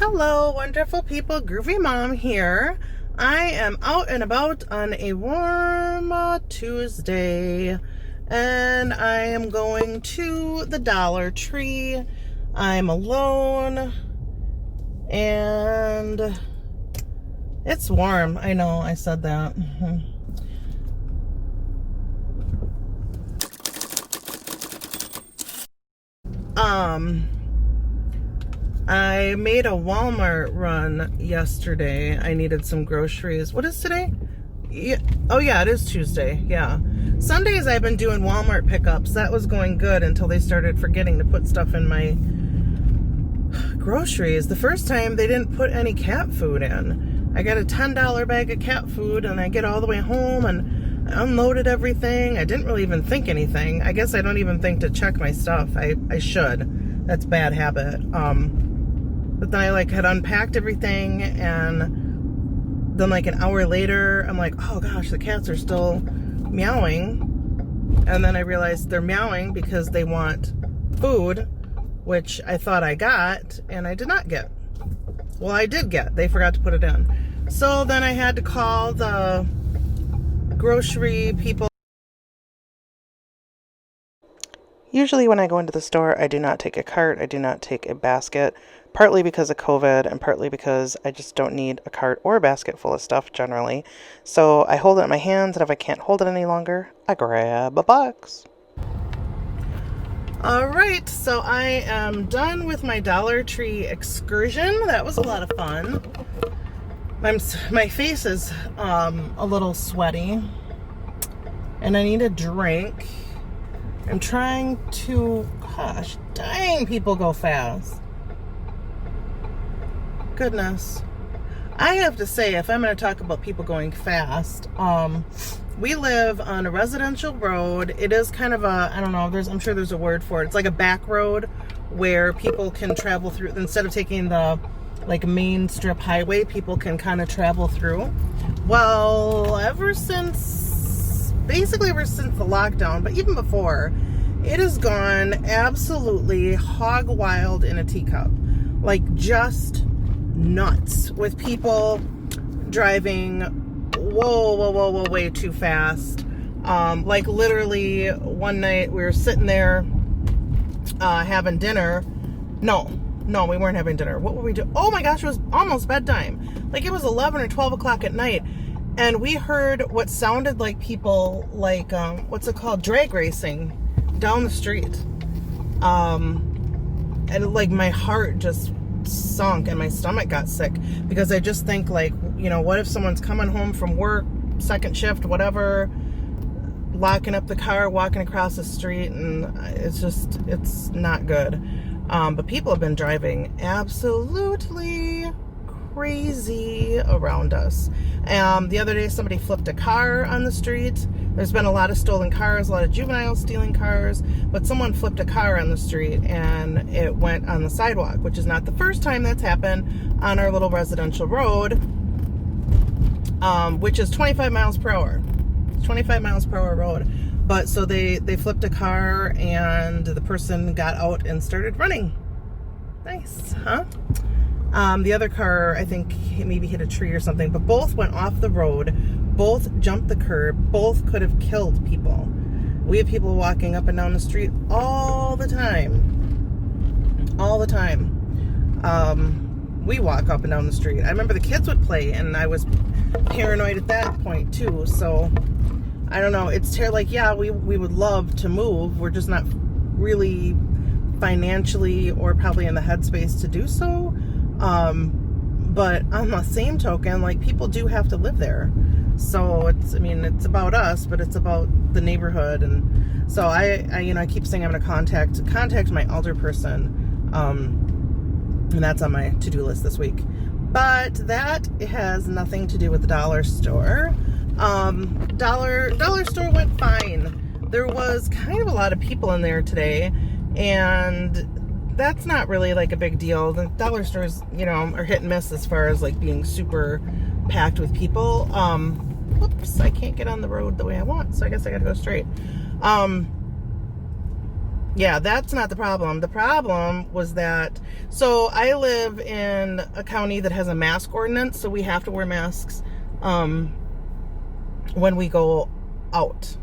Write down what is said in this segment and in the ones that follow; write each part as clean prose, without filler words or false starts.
Hello, wonderful people. Groovy Mom here. I am out and about on a warm Tuesday, and I am going to the Dollar Tree. I'm alone, and it's warm. I know, I said that. I made a Walmart run yesterday. I needed some groceries. What is today? Yeah. Oh yeah, it is Tuesday. Yeah. Sundays I've been doing Walmart pickups. That was going good until they started forgetting to put stuff in my groceries. The first time they didn't put any cat food in. I got a $10 bag of cat food and I get all the way home and I unloaded everything. I didn't really even think anything. I guess I don't even think to check my stuff. I should. That's a bad habit. But then I had unpacked everything, and then an hour later, I'm like, oh gosh, the cats are still meowing. And then I realized they're meowing because they want food, which I thought I got, and I did not get. Well, I did get. They forgot to put it in. So then I had to call the grocery people. Usually when I go into the store, I do not take a cart. I do not take a basket, partly because of COVID and partly because I just don't need a cart or a basket full of stuff generally. So I hold it in my hands, and if I can't hold it any longer, I grab a box. All right, so I am done with my Dollar Tree excursion. That was a lot of fun. My face is a little sweaty, and I need a drink. I'm trying to, gosh, dang, people go fast. Goodness. I have to say, if I'm going to talk about people going fast, we live on a residential road. It is kind of a, I don't know, I'm sure there's a word for it. It's like a back road where people can travel through. Instead of taking the main strip highway, people can kind of travel through. Well, basically ever since the lockdown, but even before, it has gone absolutely hog wild in a teacup. Just nuts with people driving whoa, way too fast. Literally one night we were sitting there having dinner. No, we weren't having dinner. What were we doing? Oh my gosh, it was almost bedtime. It was 11 or 12 o'clock at night. And we heard what sounded like people, what's it called? Drag racing down the street. And my heart just sunk and my stomach got sick because I just think what if someone's coming home from work, second shift, whatever, locking up the car, walking across the street, and it's not good. But people have been driving absolutely crazy around us. The other day somebody flipped a car on the street. There's been a lot of stolen cars, a lot of juveniles stealing cars, but someone flipped a car on the street and it went on the sidewalk, which is not the first time that's happened on our little residential road, which is 25 miles per hour. 25 miles per hour road. But so they flipped a car and the person got out and started running. Nice, huh? The other car, I think, maybe hit a tree or something, but both went off the road, both jumped the curb, both could have killed people. We have people walking up and down the street all the time. All the time. We walk up and down the street. I remember the kids would play, and I was paranoid at that point, too, so I don't know. It's yeah, we would love to move. We're just not really financially or probably in the headspace to do so. But on the same token, people do have to live there. So it's about us, but it's about the neighborhood. And so I keep saying I'm going to contact my elder person. And that's on my to-do list this week. But that has nothing to do with the dollar store. Dollar store went fine. There was kind of a lot of people in there today, and that's not really a big deal. The dollar stores, are hit and miss as far as being super packed with people. Whoops, I can't get on the road the way I want, so I guess I gotta go straight. Yeah, that's not the problem. The problem was that, so I live in a county that has a mask ordinance, so we have to wear masks when we go out.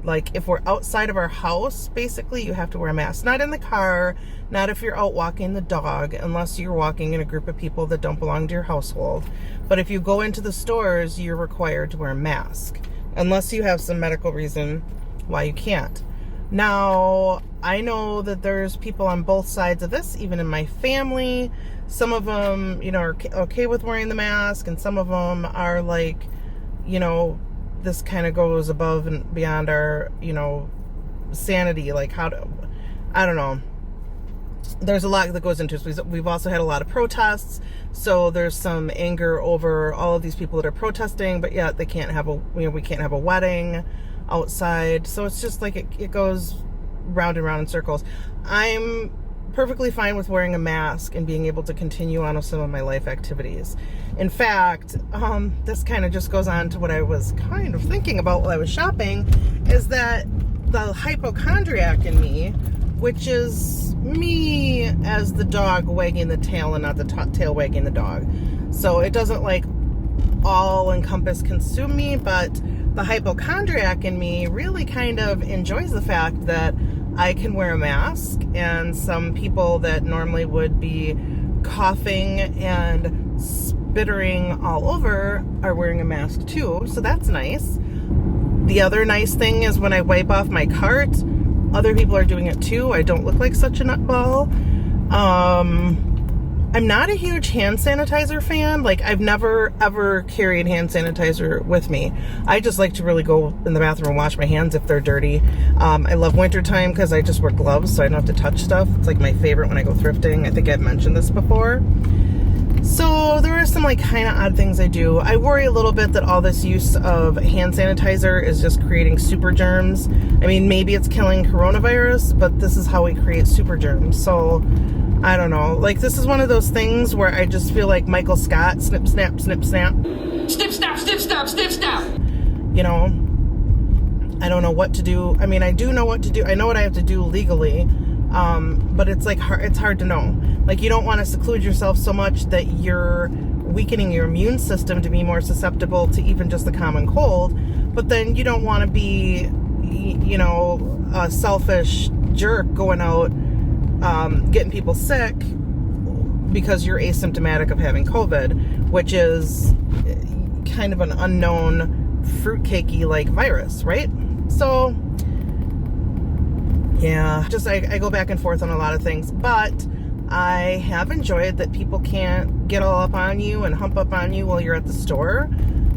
Like if we're outside of our house, basically you have to wear a mask. Not in the car, not if you're out walking the dog, unless you're walking in a group of people that don't belong to your household. But if you go into the stores, you're required to wear a mask, unless you have some medical reason why you can't. Now, I know that there's people on both sides of this, even in my family. Some of them, are okay with wearing the mask, and some of them are like, this kind of goes above and beyond our, sanity. Like I don't know. There's a lot that goes into it. We've also had a lot of protests, so there's some anger over all of these people that are protesting, but yet they can't have we can't have a wedding outside. So it's just like it goes round and round in circles. I'm perfectly fine with wearing a mask and being able to continue on with some of my life activities. In fact, this kind of just goes on to what I was kind of thinking about while I was shopping, is that the hypochondriac in me, which is me as the dog wagging the tail and not the tail wagging the dog. So it doesn't like all encompass consume me, but the hypochondriac in me really kind of enjoys the fact that I can wear a mask, and some people that normally would be coughing and spittering all over are wearing a mask too, so that's nice. The other nice thing is when I wipe off my cart, other people are doing it too. I don't look like such a nutball. I'm not a huge hand sanitizer fan. Like, I've never ever carried hand sanitizer with me. I just like to really go in the bathroom and wash my hands if they're dirty. I love wintertime because I just wear gloves so I don't have to touch stuff. It's like my favorite when I go thrifting. I think I've mentioned this before. So there are some like kind of odd things I do. I worry a little bit that all this use of hand sanitizer is just creating super germs. I mean, maybe it's killing coronavirus, but this is how we create super germs. So I don't know. Like, this is one of those things where I just feel like Michael Scott, snip, snap, snip, snap. Snip, snap, snip, snap, snip, snap. I don't know what to do. I mean, I do know what to do. I know what I have to do legally. But it's like it's hard to know. Like, you don't want to seclude yourself so much that you're weakening your immune system to be more susceptible to even just the common cold. But then you don't want to be, a selfish jerk going out, getting people sick because you're asymptomatic of having COVID, which is kind of an unknown fruitcakey like virus, right? So yeah, just I go back and forth on a lot of things, but I have enjoyed that people can't get all up on you and hump up on you while you're at the store.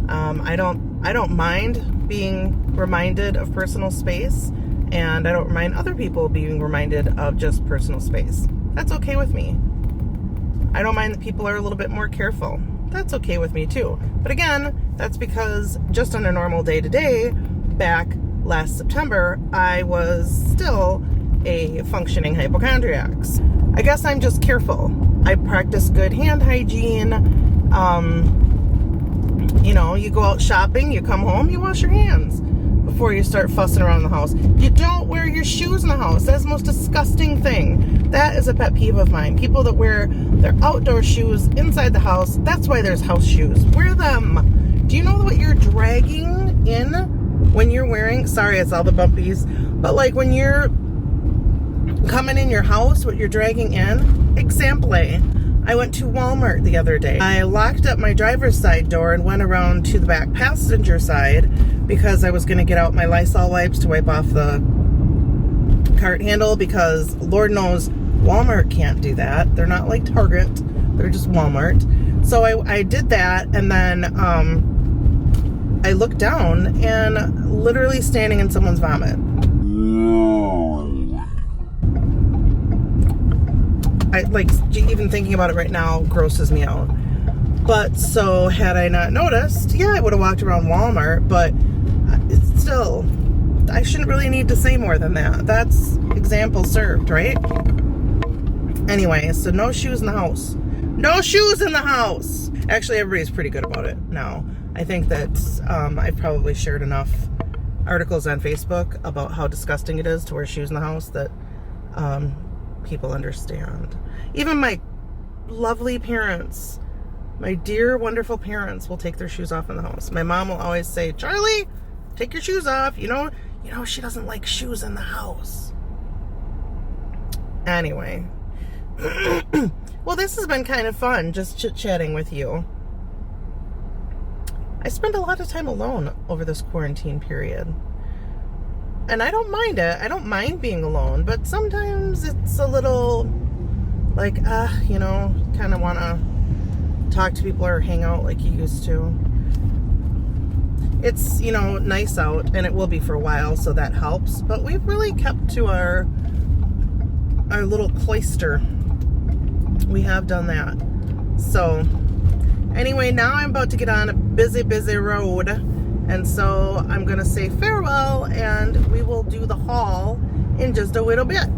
I don't mind being reminded of personal space, and I don't mind other people being reminded of just personal space. That's okay with me. I don't mind that people are a little bit more careful. That's okay with me too. But again, that's because just on a normal day-to-day, back last September, I was still a functioning hypochondriac. I guess I'm just careful. I practice good hand hygiene. You go out shopping, you come home, you wash your hands before you start fussing around the house. You don't wear your shoes in the house. That's the most disgusting thing. That is a pet peeve of mine. People that wear their outdoor shoes inside the house, that's why there's house shoes. Wear them. Do you know what you're dragging in when you're wearing, sorry, it's all the bumpies, but like when you're coming in your house, what you're dragging in? Example, I went to Walmart the other day. I locked up my driver's side door and went around to the back passenger side because I was going to get out my Lysol wipes to wipe off the cart handle, because Lord knows Walmart can't do that. They're not like Target. They're just Walmart. So I did that, and then I looked down and literally standing in someone's vomit. Even thinking about it right now grosses me out. But so had I not noticed, yeah, I would have walked around Walmart, but it's still, I shouldn't really need to say more than that. That's example served, right? Anyway, so no shoes in the house. No shoes in the house! Actually, everybody's pretty good about it now. I think that I've probably shared enough articles on Facebook about how disgusting it is to wear shoes in the house that people understand. Even my lovely parents, my dear, wonderful parents, will take their shoes off in the house. My mom will always say, Charlie, take your shoes off. You know, she doesn't like shoes in the house. Anyway. Well, this has been kind of fun, just chit-chatting with you. I spend a lot of time alone over this quarantine period. And I don't mind it. I don't mind being alone, but sometimes it's a little like, kind of want to talk to people or hang out like you used to. It's, nice out, and it will be for a while, so that helps. But we've really kept to our little cloister. We have done that. So, anyway, now I'm about to get on a busy road. And so I'm going to say farewell, and we will do the haul in just a little bit.